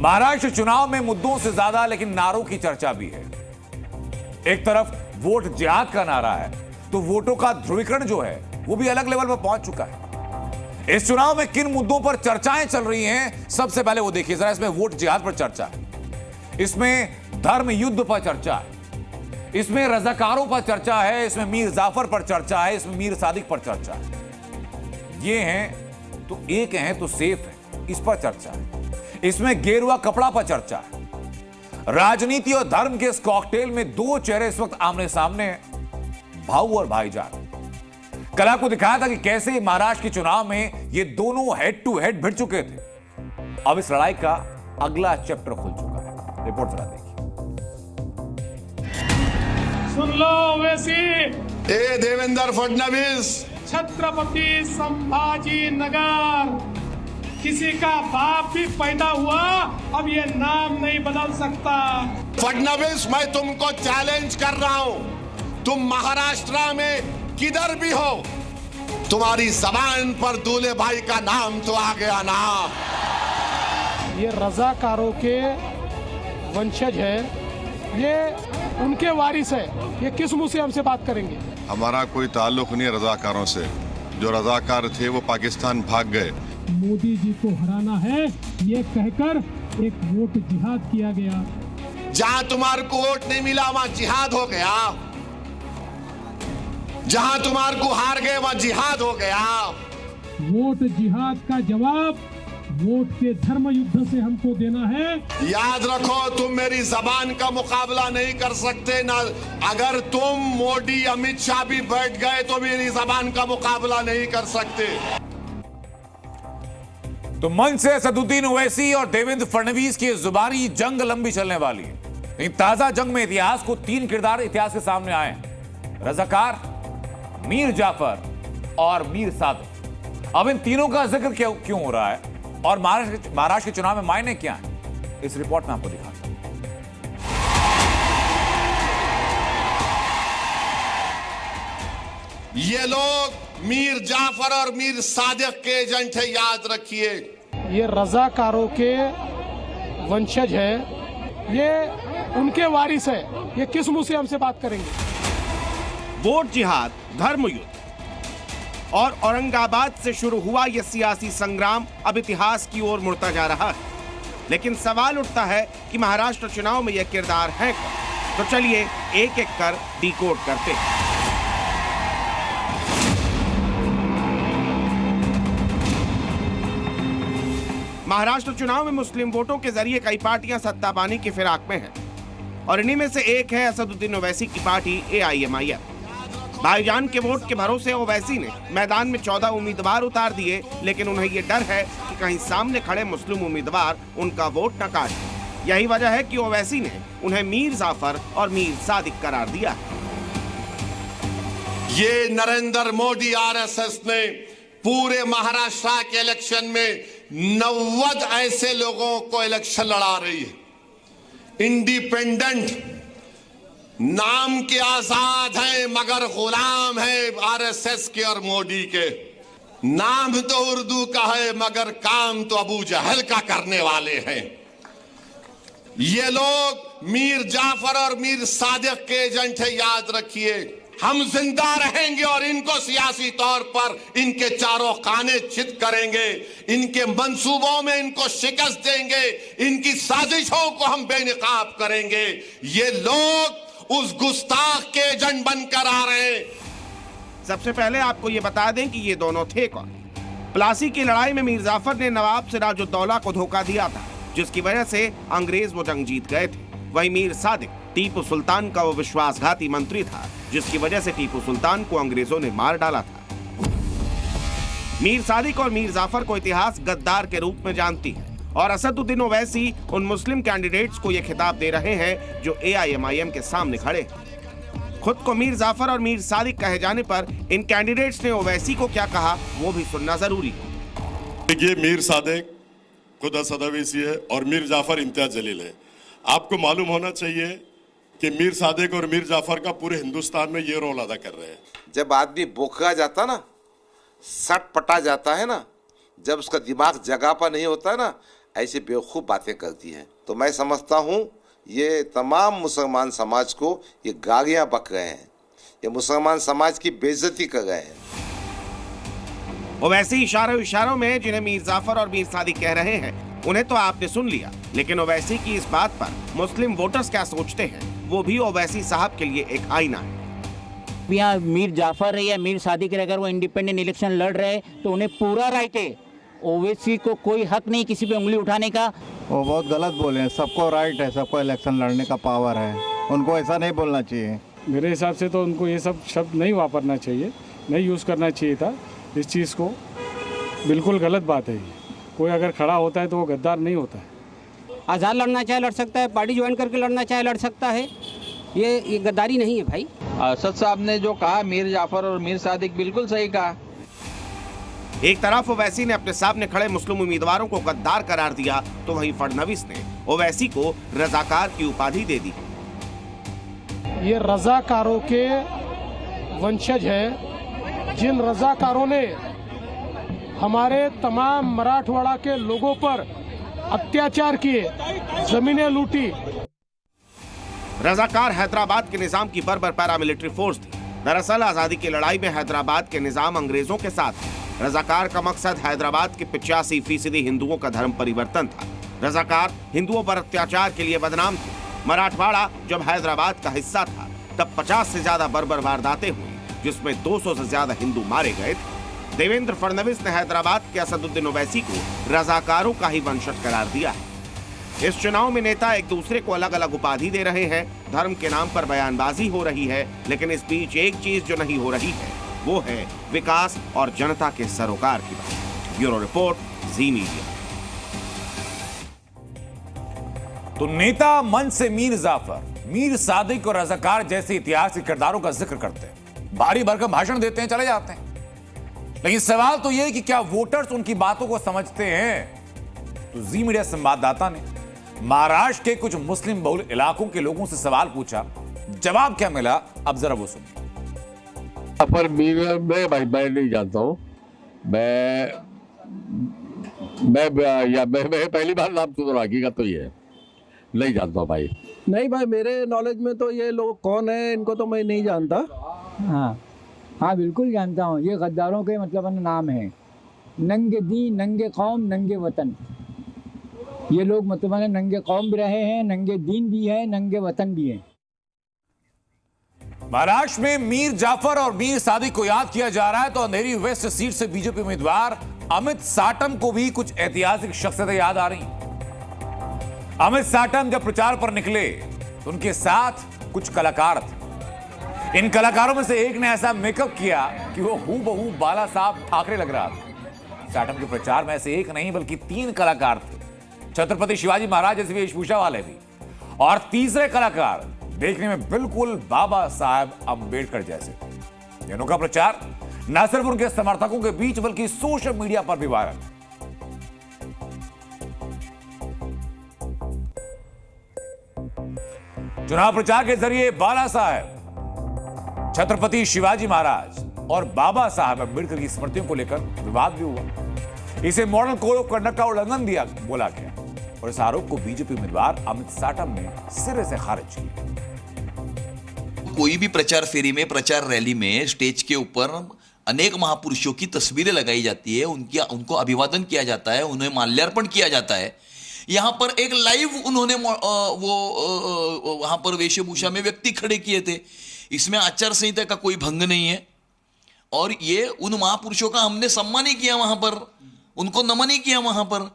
महाराष्ट्र चुनाव में मुद्दों से ज्यादा लेकिन नारों की चर्चा भी है। एक तरफ वोट जिहाद का नारा है तो वोटों का ध्रुवीकरण जो है वो भी अलग लेवल पर पहुंच चुका है। इस चुनाव में किन मुद्दों पर चर्चाएं चल रही हैं, सबसे पहले वो देखिए जरा। इसमें वोट जिहाद पर चर्चा है, इसमें धर्म युद्ध पर चर्चा है, इसमें रजाकारों पर चर्चा है, इसमें मीर जाफर पर चर्चा है, इसमें मीर सादिक पर चर्चा है। ये हैं तो एक हैं तो सेफ है, इस पर चर्चा है। इसमें गेरुआ कपड़ा पर चर्चा है। राजनीति और धर्म के इस कॉकटेल में दो चेहरे इस वक्त आमने सामने हैं, भाऊ और भाईजान। कल आपको दिखाया था कि कैसे महाराष्ट्र के चुनाव में ये दोनों हेड टू हेड भिड़ चुके थे। अब इस लड़ाई का अगला चैप्टर खुल चुका है। रिपोर्ट जरा देखिए। सुन लो ओवैसी, ए देवेंद्र फडणवीस, छत्रपति संभाजी नगर, किसी का बाप भी पैदा हुआ अब ये नाम नहीं बदल सकता। फडणवीस, मैं तुमको चैलेंज कर रहा हूं, तुम महाराष्ट्र में किधर भी हो, तुम्हारी जबान पर दूल्हे भाई का नाम तो आ गया ना। ये रजाकारों के वंशज है, ये उनके वारिस है, ये किस मुंह से हमसे बात करेंगे? हमारा कोई ताल्लुक नहीं है रजाकारों से। जो रजाकार थे वो पाकिस्तान भाग गए। मोदी जी को हराना है ये कहकर एक वोट जिहाद किया गया। जहां तुम्हारे को वोट नहीं मिला वहां जिहाद हो गया, जहां तुम्हारे को हार गए वहां जिहाद हो गया। वोट जिहाद का जवाब वोट के धर्म युद्ध से हमको देना है। याद रखो, तुम मेरी जबान का मुकाबला नहीं कर सकते ना। अगर तुम मोदी अमित शाह भी बैठ गए तो मेरी जबान का मुकाबला नहीं कर सकते। तो मंच से असदुद्दीन ओवैसी और देवेंद्र फडणवीस की जुबानी जंग लंबी चलने वाली है। इन ताजा जंग में इतिहास को तीन किरदार इतिहास के सामने आए हैं, रजाकार, मीर जाफर और मीर सादिक। अब इन तीनों का जिक्र क्यों हो रहा है और महाराष्ट्र के चुनाव में मायने क्या है, इस रिपोर्ट में आपको दिखाता हूं। ये लोग मीर जाफर और मीर सादिक के एजेंट है, याद रखिए। ये रजाकारों के वंशज है, ये उनके वारिस है, ये किस मुंह से हमसे बात करेंगे? वोट जिहाद, धर्म युद्ध और औरंगाबाद से शुरू हुआ यह सियासी संग्राम अब इतिहास की ओर मुड़ता जा रहा है। लेकिन सवाल उठता है कि महाराष्ट्र चुनाव में यह किरदार है कौन? तो चलिए एक एक कर डिकोड करते हैं। महाराष्ट्र चुनाव में मुस्लिम वोटों के जरिए कई पार्टियां सत्ता पाने की फिराक में हैं और इन्हीं में से एक है असदुद्दीन ओवैसी की पार्टी AIMIM। भाईजान के वोट के भरोसे ओवैसी ने मैदान में 14 उम्मीदवार उतार दिए, लेकिन उन्हें ये डर है कि कहीं सामने खड़े मुस्लिम उम्मीदवार उनका वोट न काट दें। यही वजह है कि ओवैसी ने उन्हें मीर जाफर और मीर सादिक करार दिया। ये नरेंद्र मोदी RSS ने पूरे महाराष्ट्र के इलेक्शन में 90 ऐसे लोगों को इलेक्शन लड़ा रही है। इंडिपेंडेंट, नाम के आजाद हैं मगर गुलाम है RSS के और मोदी के। नाम तो उर्दू का है मगर काम तो अबू जहल का करने वाले हैं। ये लोग मीर जाफर और मीर सादिक के एजेंट है, याद रखिए। हम जिंदा रहेंगे और इनको सियासी तौर पर इनके चारों खाने चित करेंगे, इनके मंसूबों में इनको शिकस्त देंगे, इनकी साजिशों को हम बेनकाब करेंगे। ये लोग उस गुस्ताख के एजेंट बनकर आ रहे हैं। सबसे पहले आपको ये बता दें कि ये दोनों थे कौन। प्लासी की लड़ाई में मीर जाफर ने नवाब सिराजुद्दौला को धोखा दिया था, जिसकी वजह से अंग्रेज वो जंग जीत गए थे। वहीं मीर सादिक टीपू सुल्तान का वो विश्वासघाती मंत्री था, जिसकी वजह से टीपू सुल्तान को अंग्रेजों ने मार डाला था। मीर सादिक और मीर जाफर को इतिहास गद्दार के रूप में जानती है और असदुद्दीन ओवैसी उन मुस्लिम कैंडिडेट्स को यह खिताब दे रहे हैं जो AIMIM के सामने खड़े। खुद को मीर जाफर और मीर सादिक कहे जाने पर इन कैंडिडेट्स ने ओवैसी को क्या कहा वो भी सुनना जरूरी है। देखिए, मीर सादिक खुद असद ओवैसी है और मीर जाफर इम्तियाज जलील है। आपको मालूम होना चाहिए कि मीर सादिक और मीर जाफर का पूरे हिंदुस्तान में ये रोल अदा कर रहे हैं। जब आदमी बोखा जाता ना, सट पटा जाता है ना, जब उसका दिमाग जगह पर नहीं होता है ना, ऐसी बेवकूफ़ बातें करती हैं। तो मैं समझता हूँ ये तमाम मुसलमान समाज को ये गालियाँ बक रहे हैं, ये मुसलमान समाज की बेइज्जती कर रहे हैं। ओवैसी इशारों में जिन्हें मीर जाफर और मीर सादिक कह रहे हैं उन्हें तो आपने सुन लिया, लेकिन ओवैसी की इस बात पर मुस्लिम वोटर्स क्या सोचते हैं वो भी ओवैसी साहब के लिए एक आईना है। यहाँ मीर जाफर है या मीर सादिक है, अगर वो इंडिपेंडेंट इलेक्शन लड़ रहे हैं तो उन्हें पूरा राइट है। ओवैसी को कोई हक नहीं किसी पे उंगली उठाने का। वो बहुत गलत बोले हैं, सबको राइट है, सबको इलेक्शन लड़ने का पावर है, उनको ऐसा नहीं बोलना चाहिए। मेरे हिसाब से तो उनको ये सब शब्द नहीं वापरना चाहिए, नहीं यूज़ करना चाहिए था इस चीज़ को। बिल्कुल गलत बात है ये। कोई अगर खड़ा होता है तो वो गद्दार नहीं होता है। आज़ाद लड़ना चाहे लड़ सकता है, पार्टी ज्वाइन करके लड़ना चाहे लड़ सकता है, ये गद्दारी नहीं है भाई। असद साहब ने जो कहा मीर जाफर और मीर सादिक बिल्कुल सही कहा। एक तरफ ओवैसी ने अपने सामने खड़े मुस्लिम उम्मीदवारों को गद्दार करार दिया तो वहीं फडणवीस ने ओवैसी को रजाकार की उपाधि दे दी। ये रजाकारों के वंशज हैं, जिन रजाकारों ने हमारे तमाम मराठवाड़ा के लोगों पर अत्याचार किए, जमीनें लूटी। रजाकार हैदराबाद के निजाम की बर्बर पैरामिलिट्री फोर्स थी। दरअसल आजादी की लड़ाई में हैदराबाद के निजाम अंग्रेजों के साथ था। रजाकार का मकसद हैदराबाद के 85% हिंदुओं का धर्म परिवर्तन था। रजाकार हिंदुओं पर अत्याचार के लिए बदनाम थे। मराठवाड़ा जब हैदराबाद का हिस्सा था तब 50 से ज्यादा बर्बर वारदातें हुई, जिसमें 200 से ज्यादा हिंदू मारे गए थे। देवेंद्र फडणवीस ने हैदराबाद के असदुद्दीन ओवैसी को रजाकारों का ही वंशज करार दिया है। इस चुनाव में नेता एक दूसरे को अलग अलग उपाधि दे रहे हैं, धर्म के नाम पर बयानबाजी हो रही है, लेकिन इस बीच एक चीज जो नहीं हो रही है वो है विकास और जनता के सरोकार की बात। ब्यूरो रिपोर्ट, जी मीडिया। तो नेता मन से मीर जाफर, मीर सादिक और रजाकार जैसे ऐतिहासिक किरदारों का जिक्र करते हैं, भारी भरकम भाषण देते हैं, चले जाते हैं। लेकिन सवाल तो यह है कि क्या वोटर्स उनकी बातों को समझते हैं? तो जी मीडिया संवाददाता ने महाराष्ट्र के कुछ मुस्लिम बहुल इलाकों के लोगों से सवाल पूछा, जवाब क्या मिला, अब जरा वो सुनिए। पर मैं नहीं जानता हूँ, मैं पहली बार नाम सुन रहा, हकीकत तो ये है, नहीं जानता हूँ भाई। नहीं भाई, मेरे नॉलेज में तो ये लोग कौन है इनको तो मैं नहीं जानता। हाँ बिल्कुल जानता हूँ। ये गद्दारों के मतलब नाम है, नंगे दीन, नंगे कौम, नंगे वतन। ये लोग मतलब नंगे कौम भी रहे हैं, नंगे दीन भी है, नंगे वतन भी है। महाराष्ट्र में मीर जाफर और मीर सादिक को याद किया जा रहा है तो अंधेरी वेस्ट सीट से बीजेपी उम्मीदवार अमित साटम को भी कुछ ऐतिहासिक शख्सियतें याद आ रही हैं। अमित साटम जब प्रचार पर निकले तो उनके साथ कुछ कलाकार थे। इन कलाकारों में से एक ने ऐसा मेकअप किया कि वो हूबहू बाला साहब ठाकरे लग रहा था। साटम के प्रचार में ऐसे एक नहीं बल्कि 3 कलाकार थे, छत्रपति शिवाजी महाराज जैसे वेशभूषा वाले भी, और तीसरे कलाकार देखने में बिल्कुल बाबा साहब अंबेडकर जैसे थे। इनका प्रचार न सिर्फ उनके समर्थकों के बीच बल्कि सोशल मीडिया पर भी वायरल। चुनाव प्रचार के जरिए बाला साहब, छत्रपति शिवाजी महाराज और बाबा साहब अंबेडकर की स्मृतियों को लेकर विवाद भी हुआ। इसे मॉडल कोड ऑफ कंडक्ट का उल्लंघन दिया बोला गया और इस आरोप को बीजेपी उम्मीदवार अमित साटम ने सिरे से खारिज किया। कोई भी प्रचार फेरी में, प्रचार रैली में स्टेज के ऊपर अनेक महापुरुषों की तस्वीरें लगाई जाती है, उनको अभिवादन किया जाता है, उन्हें माल्यार्पण किया जाता है। यहाँ पर एक लाइव उन्होंने वहां पर वेशभूषा में व्यक्ति खड़े किए थे। इसमें आचार संहिता का कोई भंग नहीं है और ये उन महापुरुषों का हमने सम्मान ही किया, वहां पर उनको नमन ही किया वहां पर।